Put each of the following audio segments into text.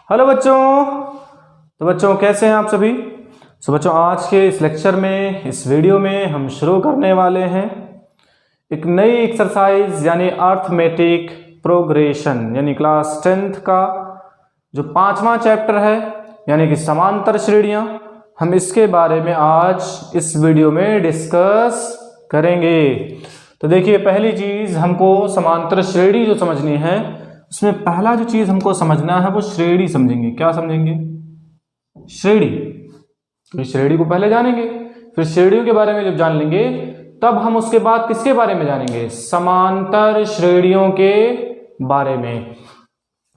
Hello बच्चों। तो बच्चों कैसे हैं आप सभी। बच्चों आज के इस लेक्चर में, इस वीडियो में हम शुरू करने वाले हैं एक नई एक्सरसाइज यानी अर्थमेटिक प्रोग्रेशन यानी क्लास 10th का जो 5वां चैप्टर है यानी कि समांतर श्रेणियां। हम इसके बारे में आज इस वीडियो में डिस्कस करेंगे। तो देखिए, पहली चीज हमको समांतर श्रेणी जो समझनी है, उसमें पहला जो चीज हमको समझना है वो श्रेणी समझेंगे। क्या समझेंगे? श्रेणी। तो श्रेणी को पहले जानेंगे, फिर श्रेणियों के बारे में जब जान लेंगे तब हम उसके बाद किसके बारे में जानेंगे? समांतर श्रेणियों के बारे में।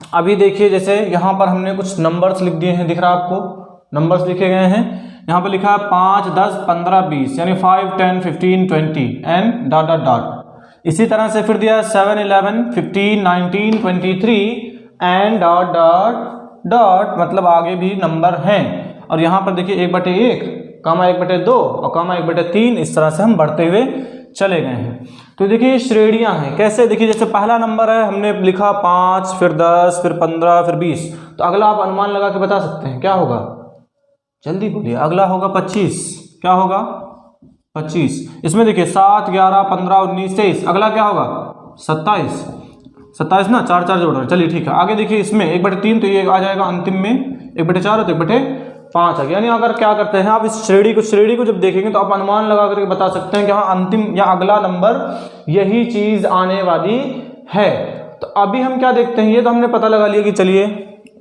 अभी देखिए, जैसे यहां पर हमने कुछ नंबर्स लिख दिए हैं, दिख रहा है आपको? नंबर्स लिखे गए हैं, यहां पर लिखा है 5, 10, 15, 20 यानी 5, 10, 15, 20 एंड डॉट डॉट डॉट। इसी तरह से फिर दिया 7, 11, 15, 19, 23 एंड डॉट डॉट डॉट, मतलब आगे भी नंबर हैं। और यहाँ पर देखिए 1/1, कामा 1/2 और कामा 1/3, इस तरह से हम बढ़ते हुए चले गए हैं। तो देखिए श्रेणियां हैं कैसे। देखिए जैसे पहला नंबर है, हमने लिखा 5, फिर 10, फिर 15, फिर 20। तो अगला आप अनुमान लगा के बता सकते हैं क्या होगा? जल्दी बोलिए। अगला होगा 25। क्या होगा? 25। इसमें देखिए 7, 11, 15, 19, 23। अगला क्या होगा? 27। 27 ना, 4 4 जोड़ रहे हैं। चलिए ठीक है। आगे देखिए इसमें 1/3, तो ये आ जाएगा अंतिम में 1/4 तो 1/5 आ गया। यानी अगर क्या करते हैं आप इस श्रेणी को जब देखेंगे तो आप अनुमान लगा करके बता सकते हैं कि हाँ अंतिम या अगला नंबर यही चीज आने वाली है। तो अभी हम क्या देखते हैं, ये तो हमने पता लगा लिया कि चलिए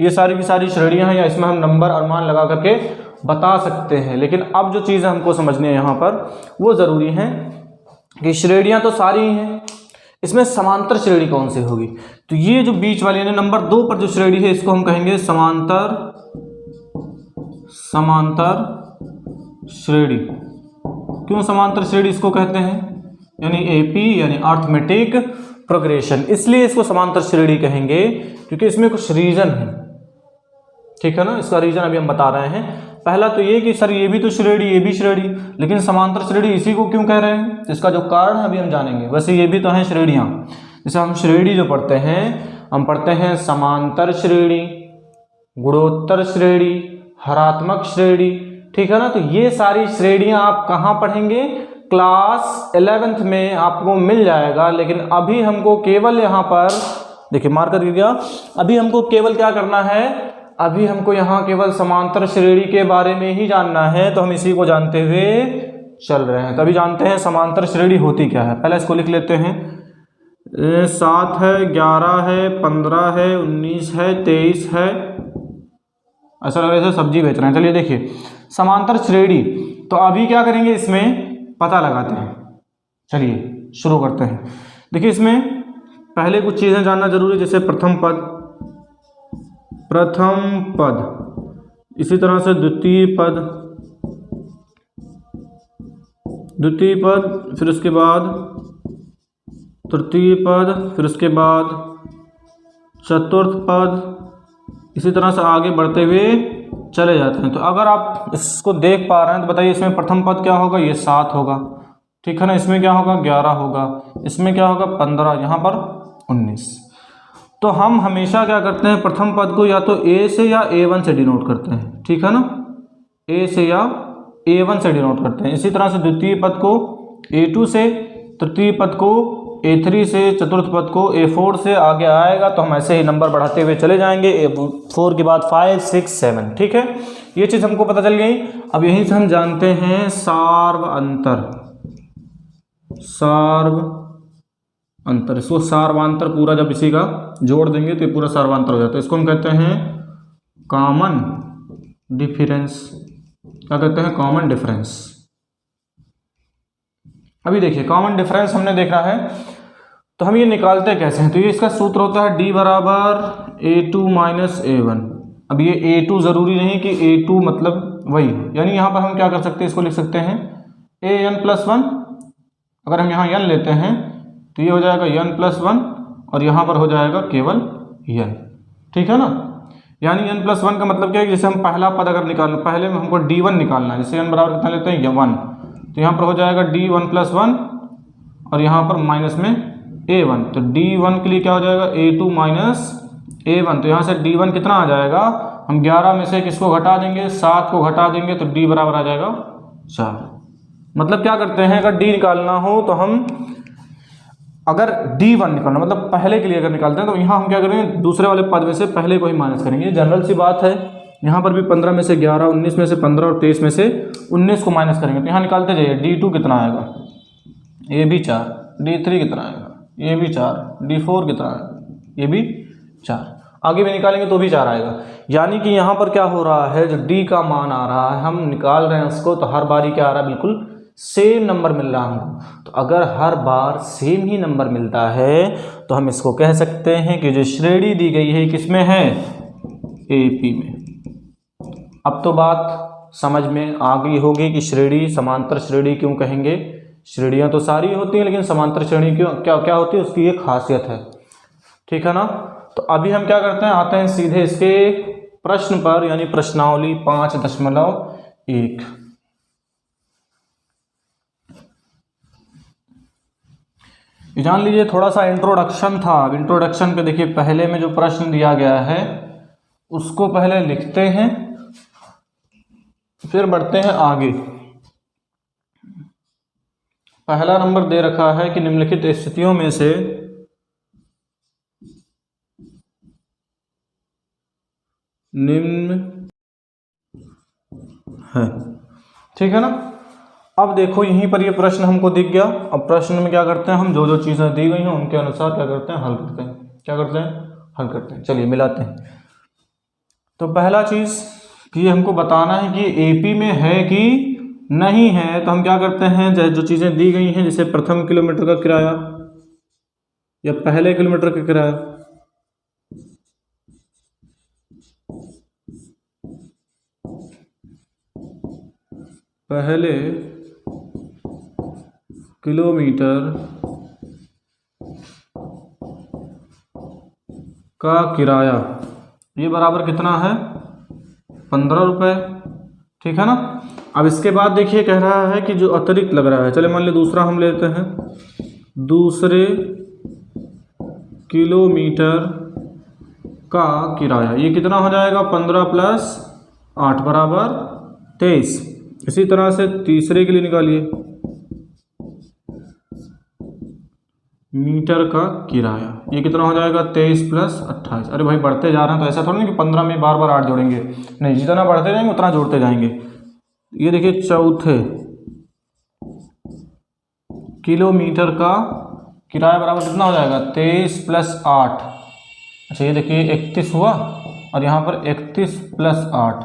ये सारी की सारी श्रेणियां हैं या इसमें हम नंबर अनुमान लगा करके बता सकते हैं। लेकिन अब जो चीज़ें हमको समझनी है यहाँ पर वो ज़रूरी है कि श्रेणियाँ तो सारी ही हैं, इसमें समांतर श्रेणी कौन सी होगी? तो ये जो बीच वाली यानी नंबर 2 पर जो श्रेणी है इसको हम कहेंगे समांतर श्रेणी। क्यों समांतर श्रेणी इसको कहते हैं? यानी एपी यानी अर्थमेटिक प्रोग्रेशन। इसलिए इसको समांतर श्रेणी कहेंगे क्योंकि इसमें कुछ रीजन है। ठीक है ना, इसका रीजन अभी हम बता रहे हैं। पहला तो ये कि सर ये भी तो श्रेणी, ये भी श्रेणी, लेकिन समांतर श्रेणी इसी को क्यों कह रहे हैं? इसका जो कारण है अभी हम जानेंगे। वैसे ये भी तो हैं श्रेणियां। जैसे हम श्रेणी जो पढ़ते हैं, हम पढ़ते हैं समांतर श्रेणी, गुणोत्तर श्रेणी, हरात्मक श्रेणी। ठीक है ना, तो ये सारी श्रेणियां आप कहाँ पढ़ेंगे? क्लास 11th में आपको मिल जाएगा। लेकिन अभी हमको केवल यहाँ पर देखिए मार्क कर दिया, अभी हमको केवल क्या करना है? अभी हमको यहाँ केवल समांतर श्रेणी के बारे में ही जानना है। तो हम इसी को जानते हुए चल रहे हैं। तभी जानते हैं समांतर श्रेणी होती क्या है। पहले इसको लिख लेते हैं। 7 है, 11 है, 15 है, 19 है, 23 है। ऐसा लग रहा है सब्जी बेच रहे हैं। चलिए देखिए समांतर श्रेणी, तो अभी क्या करेंगे? इसमें पता लगाते हैं। चलिए शुरू करते हैं। देखिए इसमें पहले कुछ चीज़ें जानना जरूरी है, जैसे प्रथम पद, इसी तरह से द्वितीय पद, फिर उसके बाद तृतीय पद, फिर उसके बाद चतुर्थ पद, इसी तरह से आगे बढ़ते हुए चले जाते हैं। तो अगर आप इसको देख पा रहे हैं तो बताइए इसमें प्रथम पद क्या होगा? ये 7 होगा। ठीक है ना, इसमें क्या होगा? 11 होगा, इसमें क्या होगा? 15, यहाँ पर 19। तो हम हमेशा क्या करते हैं? प्रथम पद को या तो ए से या A1 से डिनोट करते हैं। ठीक है ना, ए से या A1 से डिनोट करते हैं। इसी तरह से द्वितीय पद को A2 से, तृतीय पद को A3 से, चतुर्थ पद को A4 से, आगे आएगा तो हम ऐसे ही नंबर बढ़ाते हुए चले जाएंगे। A4 के बाद 5, 6, 7। ठीक है, ये चीज़ हमको पता चल गई। अब यहीं से हम जानते हैं सार्वअंतर। इसको सार्वांतर पूरा जब इसी का जोड़ देंगे तो ये पूरा सार्वांतर हो जाता है। इसको हम कहते हैं कॉमन डिफरेंस। क्या कहते हैं? Common difference. अभी देखिए कॉमन डिफरेंस हमने देखा है, तो हम ये निकालते कैसे हैं? तो ये इसका सूत्र होता है D = A2 - A1। अब ये A2 जरूरी नहीं कि A2 मतलब वही, यानी यहाँ पर हम क्या कर सकते हैं? इसको लिख सकते हैं AN+1। अगर हम यहाँ n लेते हैं तो ये हो जाएगा n+1 और यहाँ पर हो जाएगा केवल n। ठीक है ना, यानी n+1 का मतलब क्या है? जैसे हम पहला पद अगर निकालना, पहले में हमको D1 निकालना है। जैसे n बराबर कितना लेते हैं? 1, तो यहाँ पर हो जाएगा D1+1 और यहाँ पर माइनस में A1। तो D1 के लिए क्या हो जाएगा? A2 - A1, तो यहाँ से D1 कितना आ जाएगा, हम 11 में से किसको घटा देंगे, 7 को घटा देंगे तो D बराबर आ जाएगा 4। मतलब क्या करते हैं, अगर D निकालना हो तो हम, अगर D1 निकालना मतलब पहले के लिए अगर निकालते हैं तो यहाँ हम क्या करेंगे, दूसरे वाले पद में से पहले को ही माइनस करेंगे। जनरल सी बात है, यहाँ पर भी 15 में से 11, 19 में से 15 और 23 में से 19 को माइनस करेंगे तो यहाँ निकालते जाइए। D2 कितना आएगा, ये भी 4, D3 कितना आएगा, ये भी 4, D4 कितना आएगा, ये भी 4, आगे भी निकालेंगे तो भी 4 आएगा। यानी कि यहाँ पर क्या हो रहा है, जो D का मान आ रहा है हम निकाल रहे हैं उसको, तो हर बारी क्या आ रहा है, बिल्कुल सेम नंबर मिल रहा है हमको। तो अगर हर बार सेम ही नंबर मिलता है तो हम इसको कह सकते हैं कि जो श्रेणी दी गई है किसमें है, AP में। अब तो बात समझ में आ गई होगी कि श्रेणी समांतर श्रेणी क्यों कहेंगे। श्रेणियाँ तो सारी होती हैं लेकिन समांतर श्रेणी क्यों, क्या क्या होती है, उसकी एक खासियत है, ठीक है ना। तो अभी हम क्या करते हैं, आते हैं सीधे इसके प्रश्न पर, यानी प्रश्नावली 5.1। जान लीजिए थोड़ा सा इंट्रोडक्शन था। अब इंट्रोडक्शन पे देखिए पहले में जो प्रश्न दिया गया है उसको पहले लिखते हैं, फिर बढ़ते हैं आगे। पहला नंबर दे रखा है कि निम्नलिखित स्थितियों में से निम्न है, ठीक है ना। अब देखो यहीं पर ये प्रश्न हमको दिख गया। अब प्रश्न में क्या करते हैं, हम जो जो चीज़ें दी गई हैं उनके अनुसार क्या करते हैं, हल करते हैं। क्या करते हैं, हल करते हैं। चलिए मिलाते हैं। तो पहला चीज़ कि ये हमको बताना है कि AP में है कि नहीं है। तो हम क्या करते हैं, जो चीज़ें दी गई हैं, जैसे प्रथम किलोमीटर का किराया या पहले किलोमीटर का किराया, पहले किलोमीटर का किराया ये बराबर कितना है, 15 रुपये, ठीक है ना। अब इसके बाद देखिए कह रहा है कि जो अतिरिक्त लग रहा है, चले मान लीजिए दूसरा हम लेते हैं, दूसरे किलोमीटर का किराया ये कितना हो जाएगा, 15 + 8 बराबर 23। इसी तरह से तीसरे के लिए निकालिए, मीटर का किराया ये कितना हो जाएगा, 23 + 28। अरे भाई बढ़ते जा रहे हैं तो ऐसा थोड़ा नहीं कि 15 में बार बार 8 जोड़ेंगे, नहीं, जितना बढ़ते जाएंगे उतना जोड़ते जाएंगे। ये देखिए चौथे किलोमीटर का किराया बराबर कितना हो जाएगा, 23 + 8। अच्छा ये देखिए 31 हुआ और यहाँ पर 31 + 8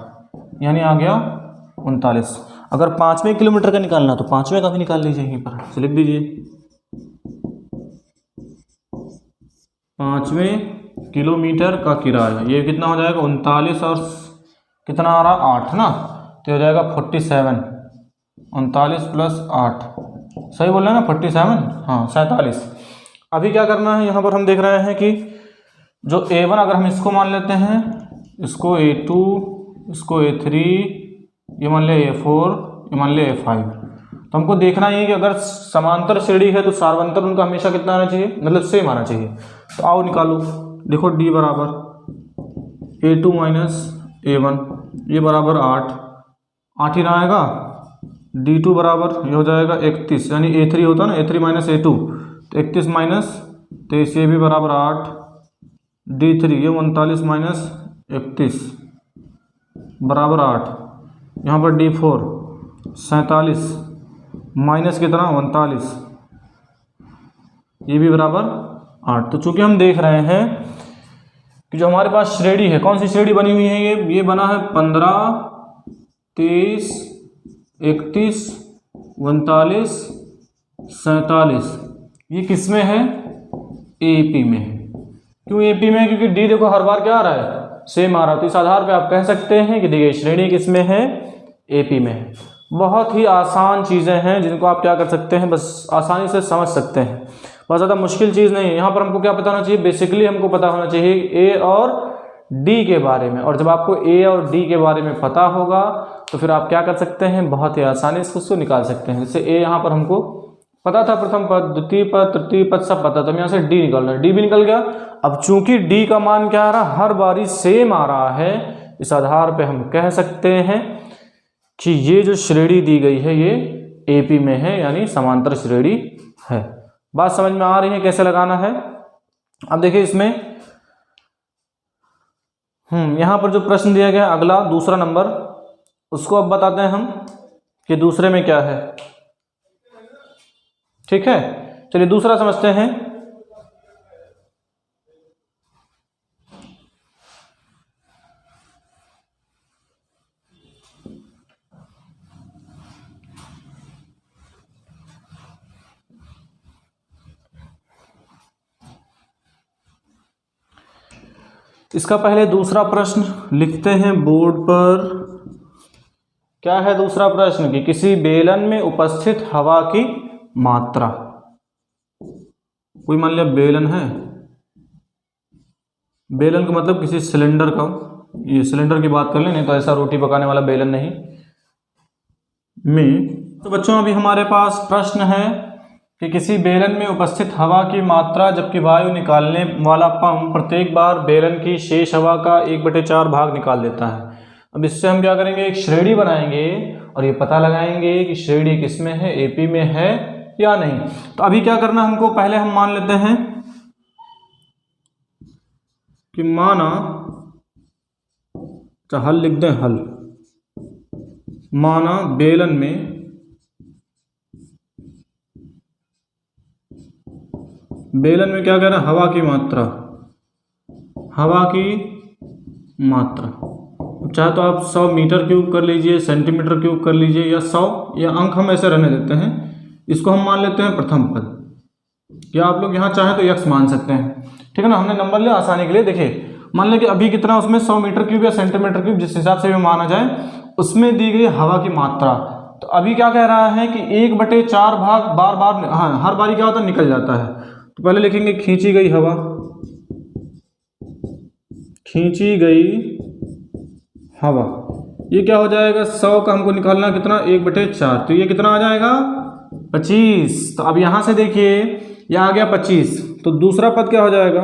यानी आ गया 39। अगर 5वें किलोमीटर का निकालना तो 5वें का भी निकाल लीजिए, यहीं पर से लिख दीजिए 5वें किलोमीटर का किराया ये कितना हो जाएगा, 39 और कितना आ रहा, 8 ना, तो हो जाएगा 47। 39 + 8 सही बोल रहे हैं ना, 47, हाँ 47। अभी क्या करना है, यहाँ पर हम देख रहे हैं कि जो A1 अगर हम इसको मान लेते हैं, इसको A2, इसको A3, ये मान ले A4, ये मान ले A5, तो हमको देखना है कि अगर समांतर श्रेणी है तो सार्वंतर उनका हमेशा कितना आना चाहिए, मतलब सेम आना चाहिए। तो आओ निकालो, देखो D बराबर A2 - A1 ये बराबर 8 ही आएगा। D2 बराबर ये हो जाएगा 31, यानी A3 होता ना, A3 - A2, तो 31 - 23 ये भी बराबर 8। D3 ये 39 - 31 बराबर 8। यहाँ पर D4 47 माइनस कितना, 39 ये भी बराबर 8। तो चूंकि हम देख रहे हैं कि जो हमारे पास श्रेणी है, कौन सी श्रेणी बनी हुई है, ये बना है 15, 23, 31, 39, 47। ये किस में है, AP में है। क्यों AP में है, क्योंकि D देखो हर बार क्या आ रहा है, सेम आ रहा है। तो इस आधार पे आप कह सकते हैं कि देखिए श्रेणी किस में है, AP में है। बहुत ही आसान चीज़ें हैं जिनको आप क्या कर सकते हैं, बस आसानी से समझ सकते हैं, बहुत ज़्यादा मुश्किल चीज़ नहीं है। यहाँ पर हमको क्या पता होना चाहिए, बेसिकली हमको पता होना चाहिए A और D के बारे में। और जब आपको A और D के बारे में पता होगा तो फिर आप क्या कर सकते हैं, बहुत ही आसानी से उसको निकाल सकते हैं। जैसे A यहाँ पर हमको पता था प्रथम पद, द्वितीय पद, तृतीय पद सब पता था, यहाँ से डी निकल रहा है, डी भी निकल गया। अब चूंकि डी का मान क्या आ रहा है, हर बारी सेम आ रहा है, इस आधार पे हम कह सकते हैं कि ये जो श्रेणी दी गई है ये एपी में है, यानी समांतर श्रेणी है। बात समझ में आ रही है कैसे लगाना है? अब देखिए इसमें यहां पर जो प्रश्न दिया गया अगला दूसरा नंबर, उसको अब बताते हैं हम कि दूसरे में क्या है। ठीक है, चलिए दूसरा समझते हैं। इसका पहले दूसरा प्रश्न लिखते हैं बोर्ड पर। क्या है दूसरा प्रश्न कि किसी बेलन में उपस्थित हवा की मात्रा। कोई मान लिया बेलन है, बेलन का मतलब किसी सिलेंडर का, ये सिलेंडर की बात कर लें, नहीं तो ऐसा रोटी पकाने वाला बेलन नहीं में। तो बच्चों अभी हमारे पास प्रश्न है कि किसी बेलन में उपस्थित हवा की मात्रा, जबकि वायु निकालने वाला पंप प्रत्येक बार बेलन की शेष हवा का 1/4 भाग निकाल देता है। अब इससे हम क्या करेंगे, एक श्रेणी बनाएंगे और ये पता लगाएंगे कि श्रेणी किसमें है, एपी में है या नहीं। तो अभी क्या करना हमको, पहले हम मान लेते हैं कि माना, तो हल लिख दें, हल माना बेलन में क्या कह रहा है, हवा की मात्रा, हवा की मात्रा। चाहे तो आप 100 मीटर क्यूब कर लीजिए, सेंटीमीटर क्यूब कर लीजिए, या 100, या अंक हम ऐसे रहने देते हैं। इसको हम मान लेते हैं प्रथम पद, या आप लोग यहाँ चाहें तो यक्स मान सकते हैं। ठीक है ना, हमने नंबर लिया आसानी के लिए। देखिए मान लें कि अभी कितना उसमें 100 मीटर क्यूब या सेंटीमीटर क्यूब, जिस हिसाब से भी माना जाए, उसमें दी गई हवा की मात्रा। तो अभी क्या कह रहा है कि 1/4 भाग बार बार, हाँ हर बारी क्या होता है, निकल जाता है। तो पहले लिखेंगे खींची गई हवा, खींची गई हवा, ये क्या हो जाएगा, 100 का हमको निकालना कितना, 1/4, तो ये कितना आ जाएगा, 25। तो अब यहां से देखिए ये आ गया 25, तो दूसरा पद क्या हो जाएगा,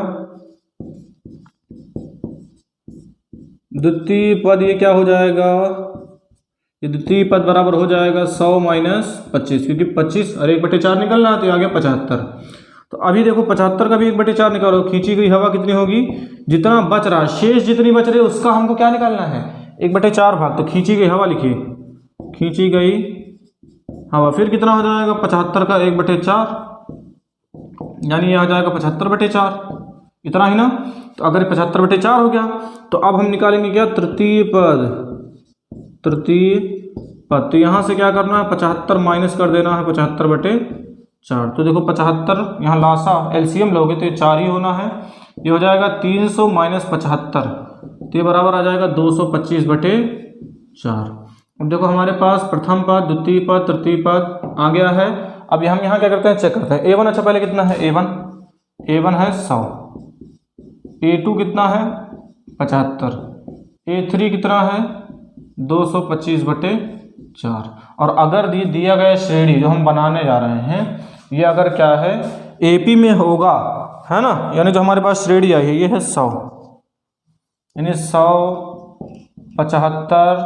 द्वितीय पद ये क्या हो जाएगा, ये द्वितीय पद बराबर हो जाएगा 100 - 25, क्योंकि 25 और 1/4 निकलना है, तो ये आ गया 75। तो अभी देखो 75 का भी 1/4 निकालो, खींची गई हवा कितनी होगी, जितना बच रहा, शेष जितनी बच रही है उसका हमको क्या निकालना है, 1/4 भाग। तो खींची गई हवा लिखिए, खींची गई हवा, फिर कितना हो जाएगा, 75 का 1/4, यानी यह आ जाएगा 75/4, इतना ही ना। तो अगर 75/4 हो गया, तो अब हम निकालेंगे क्या, तृतीय पद, तृतीय पद। तो यहाँ से क्या करना है, 75 माइनस कर देना है 75/4। तो देखो 75, यहाँ लासा एलसीएम लोगे तो ये 4 ही होना है, ये हो जाएगा 300 - 75, तो ये बराबर आ जाएगा 225/4। अब देखो हमारे पास प्रथम पद, द्वितीय पद, तृतीय पद आ गया है। अब हम यहाँ क्या करते हैं, चेक करते हैं। A1 अच्छा पहले कितना है, A1 है 100, A2 कितना है 75, A3 कितना है 225/4। और अगर दिया गया श्रेणी जो हम बनाने जा रहे हैं, ये अगर क्या है, एपी में होगा, है ना, यानी जो हमारे पास श्रेणी आई है ये है 100, यानी 100, 75,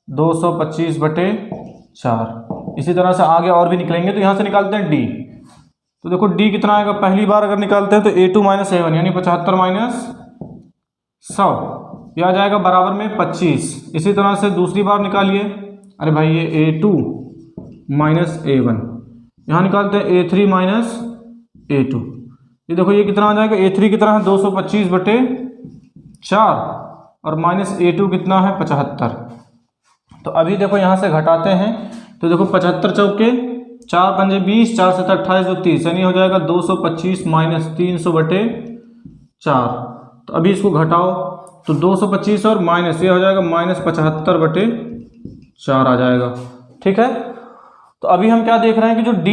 225/4। इसी तरह से आगे और भी निकलेंगे, तो यहाँ से निकालते हैं डी। तो देखो डी कितना आएगा, पहली बार अगर निकालते हैं तो A2 - A1, यानी 75 - 100, यह आ जाएगा बराबर में 25। इसी तरह से दूसरी बार निकालिए, अरे भाई ये A2 - A1, यहाँ निकालते हैं A3 - A2। ये देखो ये कितना आ जाएगा, A3 कितना है 225/4 और -A2 कितना है 75। तो अभी देखो यहाँ से घटाते हैं, तो देखो 75 चौके 4 पंजे 20, 4 7 28, 2 30, यानी हो जाएगा 225 - 300/4। तो अभी इसको घटाओ, तो 225 और माइनस, ये हो जाएगा -75/4 आ जाएगा। ठीक है, तो अभी हम क्या देख रहे हैं कि जो D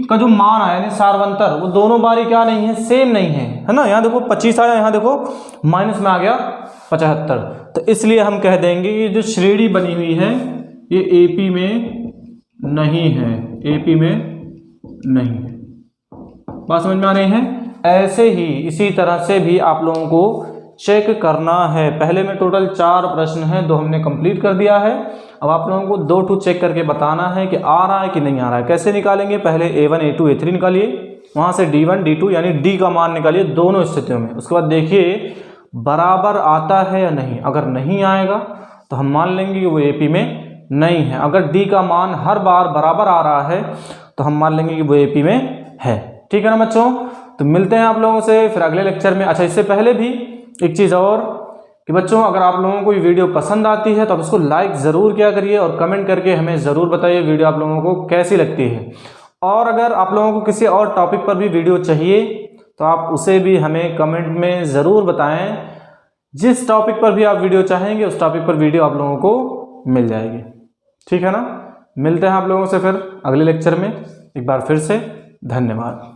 का जो मान आया यानी सार्वंतर, वो दोनों बारी क्या नहीं है, सेम नहीं है ना। यहाँ देखो 25 आया, यहाँ देखो माइनस में आ गया 75। तो इसलिए हम कह देंगे ये जो श्रेणी बनी हुई है ये AP में नहीं है, AP में नहीं है। बात समझ में आ रही है? ऐसे ही इसी तरह से भी आप लोगों को चेक करना है। पहले में टोटल 4 प्रश्न हैं, 2 हमने कंप्लीट कर दिया है। अब आप लोगों को 2 चेक करके बताना है कि आ रहा है कि नहीं आ रहा है। कैसे निकालेंगे? पहले A1 A2 A3 निकालिए, वहाँ से D1 D2 यानी D का मान निकालिए दोनों स्थितियों में। उसके बाद देखिए बराबर आता है या नहीं। अगर नहीं आएगा तो हम मान लेंगे कि वो AP में नहीं है। अगर D का मान हर बार बराबर आ रहा है तो हम मान लेंगे कि वो AP में है। ठीक है ना बच्चों? तो मिलते हैं आप लोगों से फिर अगले लेक्चर में। अच्छा, इससे पहले भी एक चीज़ और कि बच्चों, अगर आप लोगों को ये वीडियो पसंद आती है तो आप इसको लाइक ज़रूर किया करिए और कमेंट करके हमें ज़रूर बताइए वीडियो आप लोगों को कैसी लगती है। और अगर आप लोगों को किसी और टॉपिक पर भी वीडियो चाहिए तो आप उसे भी हमें कमेंट में ज़रूर बताएं। जिस टॉपिक पर भी आप वीडियो चाहेंगे उस टॉपिक पर वीडियो आप लोगों को मिल जाएगी। ठीक है ना? मिलते हैं आप लोगों से फिर अगले लेक्चर में। एक बार फिर से धन्यवाद।